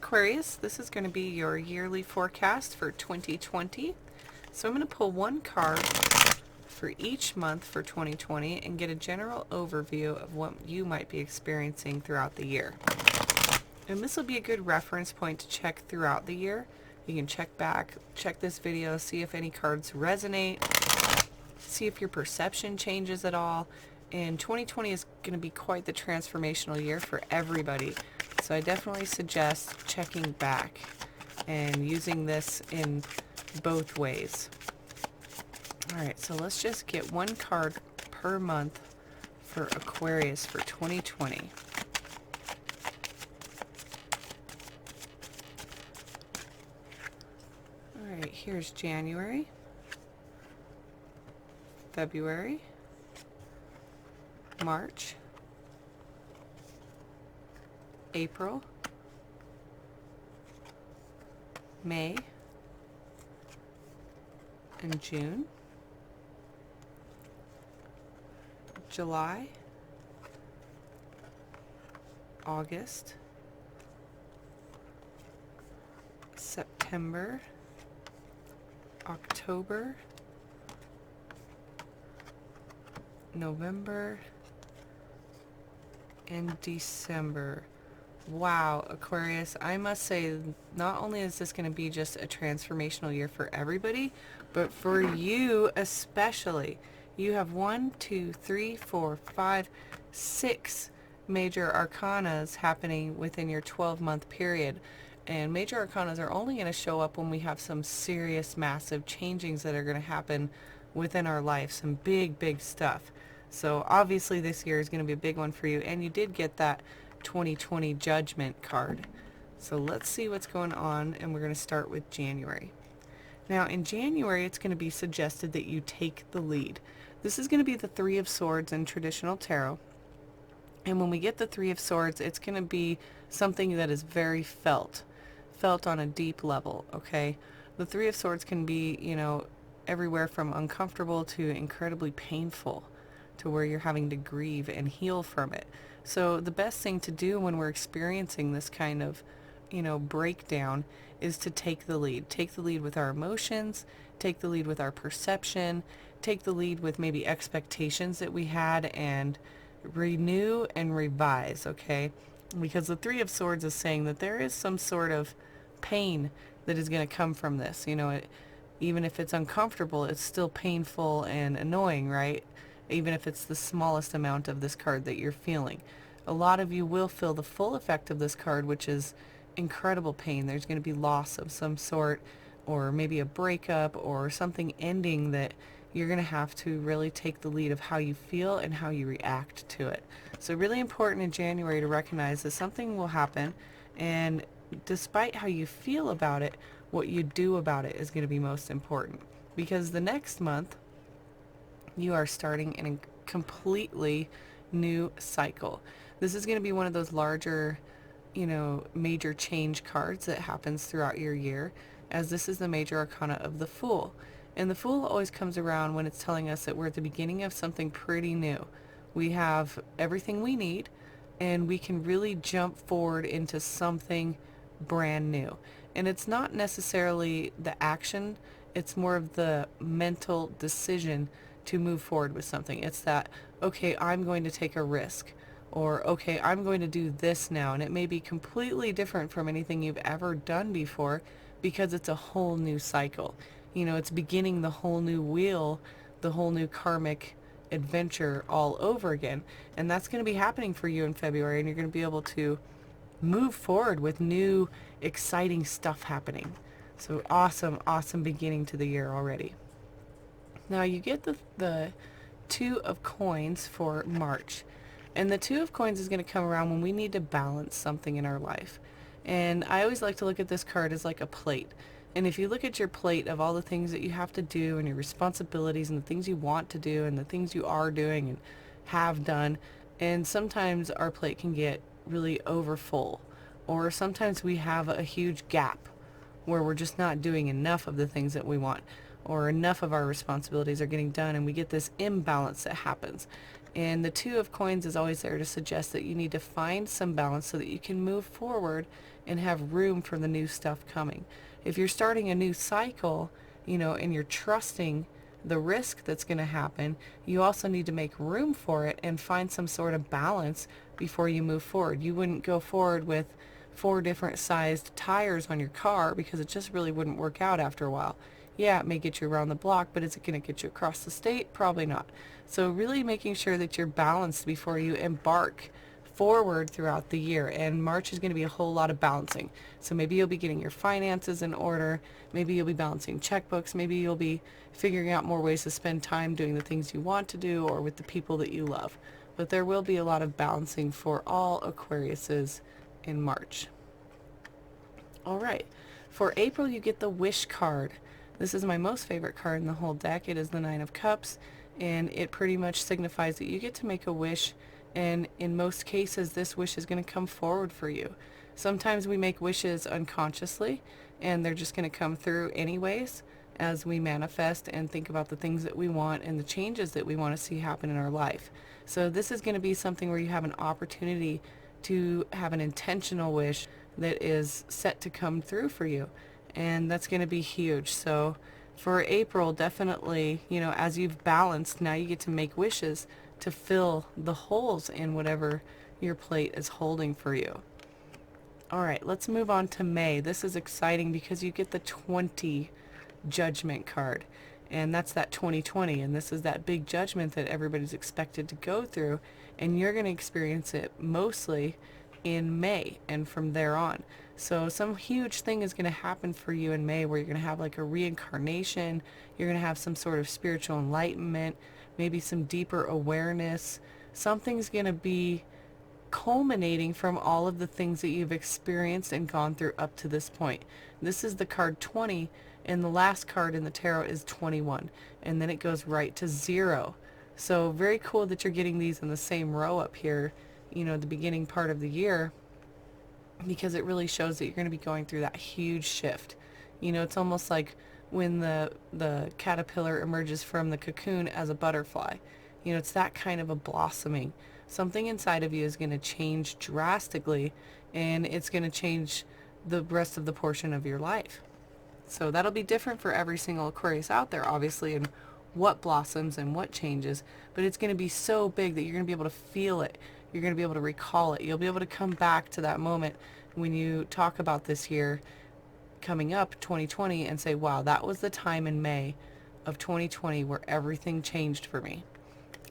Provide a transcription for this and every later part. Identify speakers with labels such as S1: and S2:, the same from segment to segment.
S1: Aquarius, this is going to be your yearly forecast for 2020. So I'm going to pull one card for each month for 2020 and get a general overview of what you might be experiencing throughout the year. And this will be a good reference point to check throughout the year. You can check back, check this video, see if any cards resonate, see if your perception changes at all. And 2020 is going to be quite the transformational year for everybody. So I definitely suggest checking back and using this in both ways. Alright, so let's just get one card per month for Aquarius for 2020. Alright, here's January, February, March, April, May, and June, July, August, September, October, November, and December. Wow, Aquarius, I must say, not only is this going to be just a transformational year for everybody, but for you especially. You have 1, 2, 3, 4, 5, 6 major arcanas happening within your 12-month period. And major arcanas are only going to show up when we have some serious, massive changings that are going to happen within our life. Some big, big stuff. So obviously this year is going to be a big one for you. And you did get that 2020 Judgment card. So let's see what's going on, and we're going to start with January. Now in January, it's going to be suggested that you take the lead. This is going to be the Three of Swords in traditional tarot. And when we get the Three of Swords, it's going to be something that is very felt on a deep level, okay? The Three of Swords can be, everywhere from uncomfortable to incredibly painful, to where you're having to grieve and heal from it. So the best thing to do when we're experiencing this kind of, breakdown is to take the lead. Take the lead with our emotions, take the lead with our perception, take the lead with maybe expectations that we had, and renew and revise, okay? Because the Three of Swords is saying that there is some sort of pain that is going to come from this. Even if it's uncomfortable, it's still painful and annoying, right? Even if it's the smallest amount of this card that you're feeling. A lot of you will feel the full effect of this card, which is incredible pain. There's going to be loss of some sort, or maybe a breakup, or something ending that you're going to have to really take the lead of how you feel and how you react to it. So really important in January to recognize that something will happen, and despite how you feel about it, what you do about it is going to be most important. Because the next month, you are starting in a completely new cycle. This is going to be one of those larger, major change cards that happens throughout your year, as this is the major arcana of the Fool. And the Fool always comes around when it's telling us that we're at the beginning of something pretty new. We have everything we need, and we can really jump forward into something brand new. And it's not necessarily the action, it's more of the mental decision to move forward with something. It's that, okay, I'm going to take a risk, or okay, I'm going to do this now. And it may be completely different from anything you've ever done before, because it's a whole new cycle. It's beginning the whole new wheel, the whole new karmic adventure all over again. And that's going to be happening for you in February, and you're going to be able to move forward with new, exciting stuff happening. So awesome beginning to the year already. Now you get the Two of Coins for March. And the Two of Coins is going to come around when we need to balance something in our life. And I always like to look at this card as like a plate. And if you look at your plate of all the things that you have to do, and your responsibilities, and the things you want to do, and the things you are doing and have done, and sometimes our plate can get really overfull. Or sometimes we have a huge gap where we're just not doing enough of the things that we want, or enough of our responsibilities are getting done, and we get this imbalance that happens. And the Two of Coins is always there to suggest that you need to find some balance so that you can move forward and have room for the new stuff coming. If you're starting a new cycle, and you're trusting the risk that's going to happen, you also need to make room for it and find some sort of balance before you move forward. You wouldn't go forward with 4 different sized tires on your car because it just really wouldn't work out after a while. Yeah, it may get you around the block, but is it going to get you across the state? Probably not. So really making sure that you're balanced before you embark forward throughout the year. And March is going to be a whole lot of balancing. So maybe you'll be getting your finances in order. Maybe you'll be balancing checkbooks. Maybe you'll be figuring out more ways to spend time doing the things you want to do or with the people that you love. But there will be a lot of balancing for all Aquariuses in March. All right. For April, you get the Wish card. This is my most favorite card in the whole deck. It is the Nine of Cups, and it pretty much signifies that you get to make a wish, and in most cases, this wish is going to come forward for you. Sometimes we make wishes unconsciously, and they're just going to come through anyways as we manifest and think about the things that we want and the changes that we want to see happen in our life. So this is going to be something where you have an opportunity to have an intentional wish that is set to come through for you, and that's going to be huge. So for April, definitely, as you've balanced, now you get to make wishes to fill the holes in whatever your plate is holding for you. All right, let's move on to May. This is exciting because you get the 20 judgment card, and that's that 2020, and this is that big judgment that everybody's expected to go through, and you're going to experience it mostly in May and from there on. So some huge thing is going to happen for you in May where you're going to have like a reincarnation, you're going to have some sort of spiritual enlightenment, maybe some deeper awareness. Something's going to be culminating from all of the things that you've experienced and gone through up to this point. This is the card 20, and the last card in the tarot is 21, and then it goes right to 0. So very cool that you're getting these in the same row up here, the beginning part of the year, because it really shows that you're going to be going through that huge shift. It's almost like when the caterpillar emerges from the cocoon as a butterfly. It's that kind of a blossoming. Something inside of you is going to change drastically, and it's going to change the rest of the portion of your life. So that'll be different for every single Aquarius out there, obviously, and what blossoms and what changes, but it's going to be so big that you're going to be able to feel it. You're going to be able to recall it. You'll be able to come back to that moment when you talk about this year coming up, 2020, and say, wow, that was the time in May of 2020 where everything changed for me.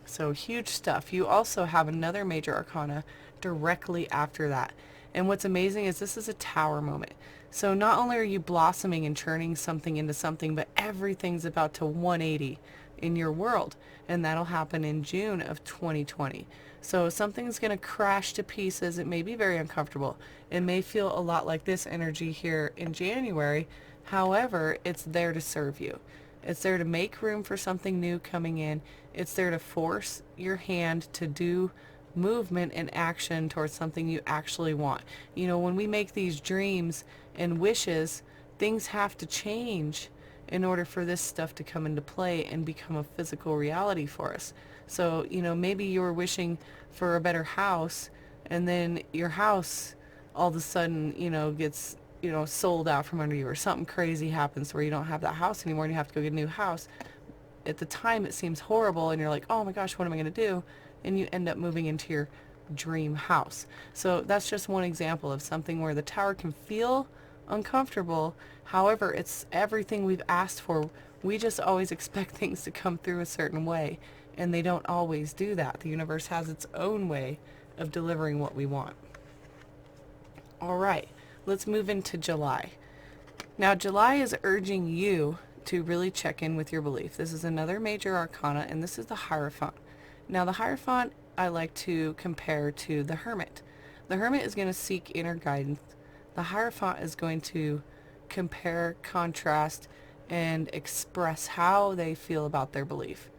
S1: So huge stuff. You also have another major arcana directly after that. And what's amazing is this is a tower moment. So not only are you blossoming and churning something into something, but everything's about to 180 in your world. And that'll happen in June of 2020. So something's going to crash to pieces. It may be very uncomfortable. It may feel a lot like this energy here in January. However, it's there to serve you. It's there to make room for something new coming in. It's there to force your hand to do movement and action towards something you actually want. When we make these dreams and wishes, things have to change in order for this stuff to come into play and become a physical reality for us. So, maybe you're wishing for a better house, and then your house all of a sudden, gets sold out from under you, or something crazy happens where you don't have that house anymore and you have to go get a new house. At the time it seems horrible and you're like, oh my gosh, what am I going to do? And you end up moving into your dream house. So that's just one example of something where the tower can feel uncomfortable. However, it's everything we've asked for. We just always expect things to come through a certain way, and they don't always do that. The universe has its own way of delivering what we want. All right. Let's move into July. Now, July is urging you to really check in with your belief. This is another major arcana, and this is the Hierophant. Now, the Hierophant I like to compare to the Hermit. The Hermit is going to seek inner guidance. The Hierophant is going to compare, contrast, and express how they feel about their belief.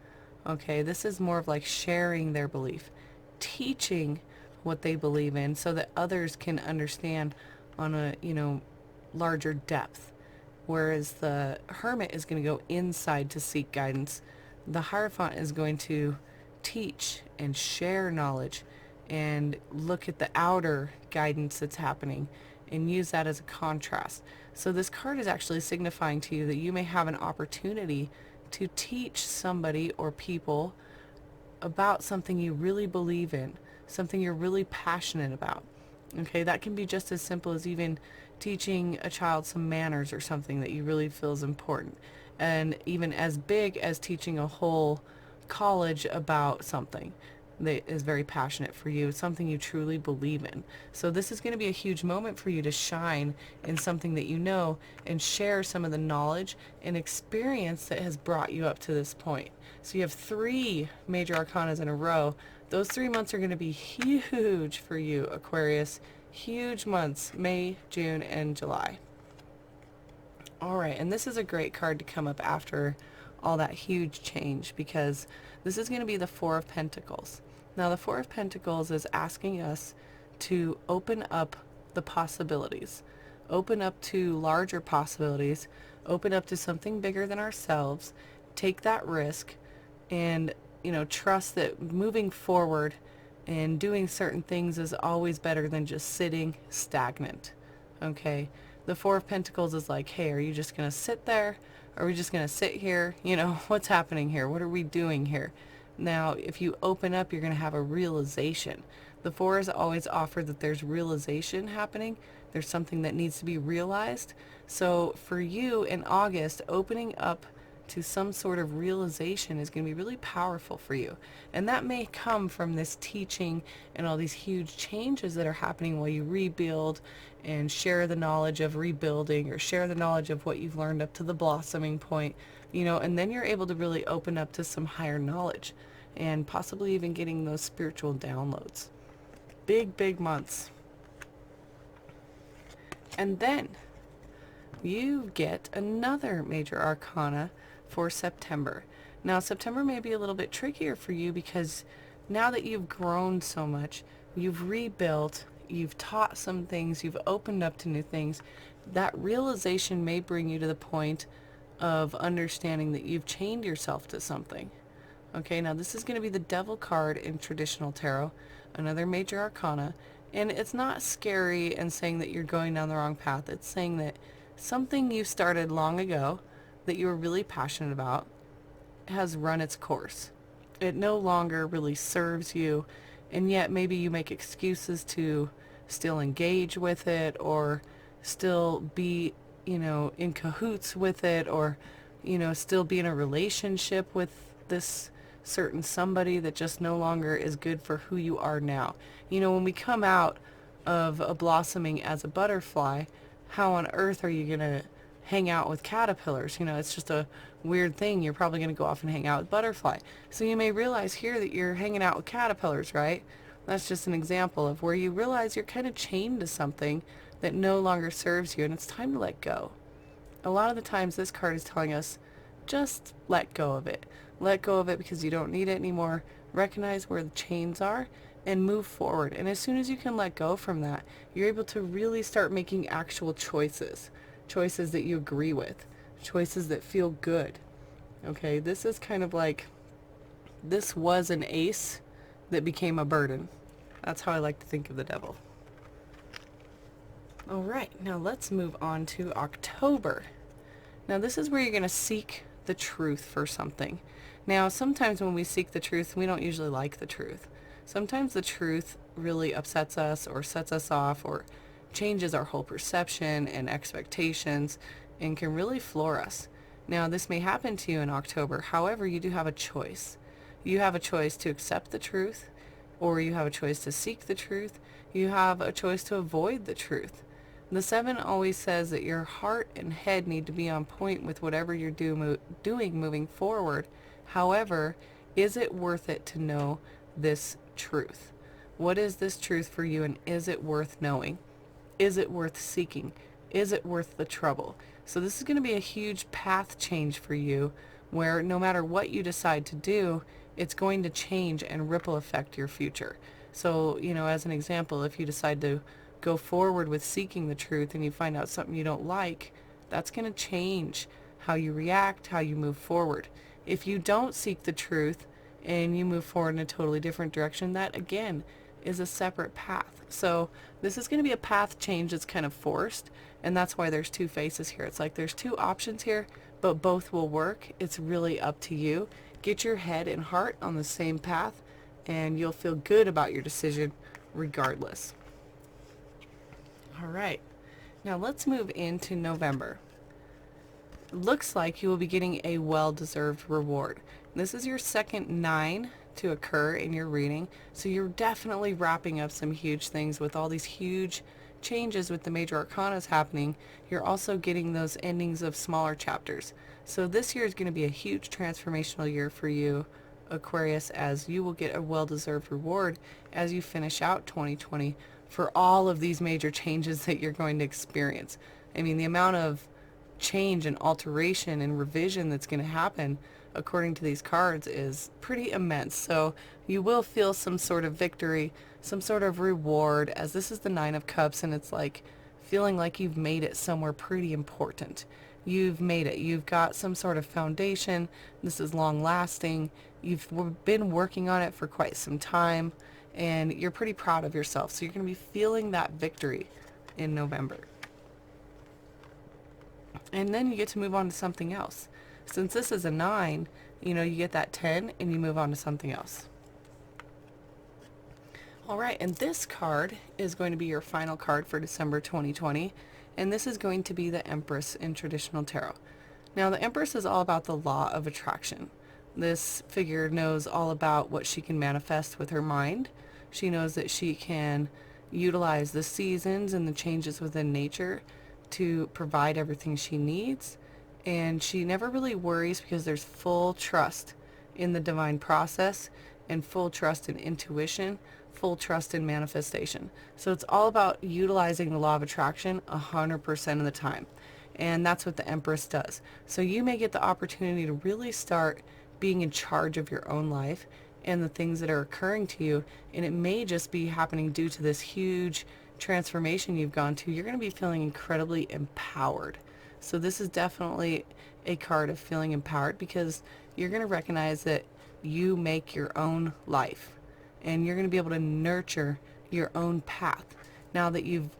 S1: Okay, this is more of like sharing their belief, teaching what they believe in so that others can understand on a, larger depth. Whereas the Hermit is going to go inside to seek guidance. The Hierophant is going to teach and share knowledge and look at the outer guidance that's happening and use that as a contrast. So this card is actually signifying to you that you may have an opportunity to teach somebody or people about something you really believe in, something you're really passionate about. Okay, that can be just as simple as even teaching a child some manners or something that you really feel is important. And even as big as teaching a whole college about something that is very passionate for you, something you truly believe in. So this is going to be a huge moment for you to shine in something that you know and share some of the knowledge and experience that has brought you up to this point. So you have 3 major arcanas in a row. Those 3 months are going to be huge for you, Aquarius. Huge months, May, June, and July. All right, and this is a great card to come up after all that huge change, because this is going to be the Four of Pentacles. Now, the Four of Pentacles is asking us to open up the possibilities, open up to larger possibilities, open up to something bigger than ourselves, take that risk, and, trust that moving forward and doing certain things is always better than just sitting stagnant. Okay? The Four of Pentacles is like, hey, are you just going to sit there? Are we just going to sit here? What's happening here? What are we doing here? Now, if you open up, you're going to have a realization. The Four is always offered that there's realization happening. There's something that needs to be realized. So for you in August, opening up to some sort of realization is going to be really powerful for you. And that may come from this teaching and all these huge changes that are happening while you rebuild and share the knowledge of rebuilding, or share the knowledge of what you've learned up to the blossoming point, and then you're able to really open up to some higher knowledge and possibly even getting those spiritual downloads. Big, big months. And then you get another major arcana for September. Now, September may be a little bit trickier for you because now that you've grown so much, you've rebuilt, you've taught some things, you've opened up to new things, that realization may bring you to the point of understanding that you've chained yourself to something. Okay, now this is going to be the Devil card in traditional tarot, another major arcana, and it's not scary and saying that you're going down the wrong path. It's saying that something you started long ago that you were really passionate about has run its course. It no longer really serves you, and yet maybe you make excuses to still engage with it, or still be, in cahoots with it, or, still be in a relationship with this certain somebody that just no longer is good for who you are now. When we come out of a blossoming as a butterfly, how on earth are you going to hang out with caterpillars? It's just a weird thing. You're probably going to go off and hang out with butterfly. So you may realize here that you're hanging out with caterpillars, right? That's just an example of where you realize you're kind of chained to something that no longer serves you, and it's time to let go. A lot of the times this card is telling us, just let go of it. Let go of it because you don't need it anymore. Recognize where the chains are and move forward. And as soon as you can let go from that, you're able to really start making actual choices. Choices that you agree with. Choices that feel good. Okay, this is kind of like, this was an ace that became a burden. That's how I like to think of the Devil. All right, now let's move on to October. Now this is where you're going to seek the truth for something. Now, sometimes when we seek the truth, we don't usually like the truth. Sometimes the truth really upsets us or sets us off or changes our whole perception and expectations and can really floor us. Now, this may happen to you in October. However, you do have a choice. You have a choice to accept the truth, or you have a choice to seek the truth. You have a choice to avoid the truth. The 7 always says that your heart and head need to be on point with whatever you're doing moving forward. However, is it worth it to know this truth? What is this truth for you, and is it worth knowing? Is it worth seeking? Is it worth the trouble? So this is going to be a huge path change for you, where no matter what you decide to do, it's going to change and ripple affect your future. So, as an example, if you decide to go forward with seeking the truth and you find out something you don't like, that's going to change how you react, how you move forward. If you don't seek the truth and you move forward in a totally different direction, that again is a separate path. So this is going to be a path change that's kind of forced, and that's why there's two faces here. It's like there's two options here, but both will work. It's really up to you. Get your head and heart on the same path, and you'll feel good about your decision regardless. All right, now let's move into November. It looks like you will be getting a well-deserved reward. This is your second 9 to occur in your reading, so you're definitely wrapping up some huge things with all these huge changes with the major arcanas happening. You're also getting those endings of smaller chapters. So this year is going to be a huge transformational year for you, Aquarius, as you will get a well-deserved reward as you finish out 2020 for all of these major changes that you're going to experience. I mean, the amount of change and alteration and revision that's going to happen according to these cards is pretty immense. So you will feel some sort of victory, some sort of reward, as this is the 9 of Cups, and it's like feeling like you've made it somewhere pretty important. You've made it. You've got some sort of foundation. This is long lasting. You've been working on it for quite some time, and you're pretty proud of yourself. So you're going to be feeling that victory in November. And then you get to move on to something else. Since this is a 9, you know, you get that 10 and you move on to something else. All right, and this card is going to be your final card for December 2020, and this is going to be the Empress in traditional tarot. Now, the Empress is all about the law of attraction. This figure knows all about what she can manifest with her mind. She knows that she can utilize the seasons and the changes within nature to provide everything she needs, and she never really worries because there's full trust in the divine process and full trust in intuition, full trust in manifestation. So it's all about utilizing the law of attraction 100% of the time, and that's what the Empress does. So you may get the opportunity to really start being in charge of your own life and the things that are occurring to you, and it may just be happening due to this huge transformation you've gone to. You're going to be feeling incredibly empowered. So this is definitely a card of feeling empowered because you're going to recognize that you make your own life and you're going to be able to nurture your own path. Now that you've,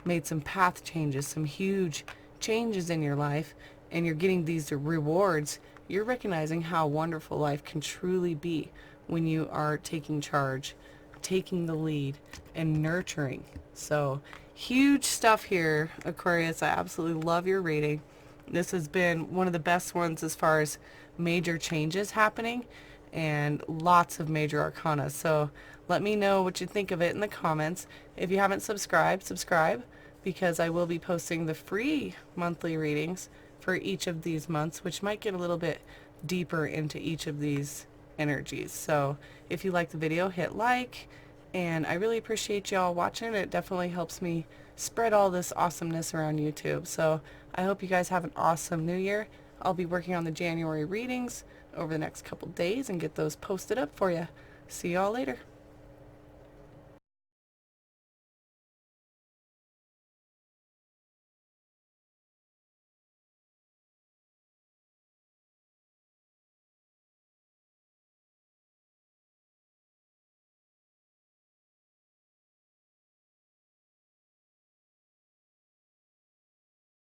S1: made some path changes, some huge changes in your life, and you're getting these rewards, you're recognizing how wonderful life can truly be when you are taking charge, taking the lead, and nurturing. So huge stuff here, Aquarius. I absolutely love your reading. This has been one of the best ones as far as major changes happening and lots of major arcana. So let me know what you think of it in the comments. If you haven't subscribed, subscribe, because I will be posting the free monthly readings for each of these months, which might get a little bit deeper into each of these energies. So if you like the video, hit like, and I really appreciate y'all watching. It definitely helps me spread all this awesomeness around YouTube. So I hope you guys have an awesome new year. I'll be working on the January readings over the next couple days and get those posted up for you. See y'all later.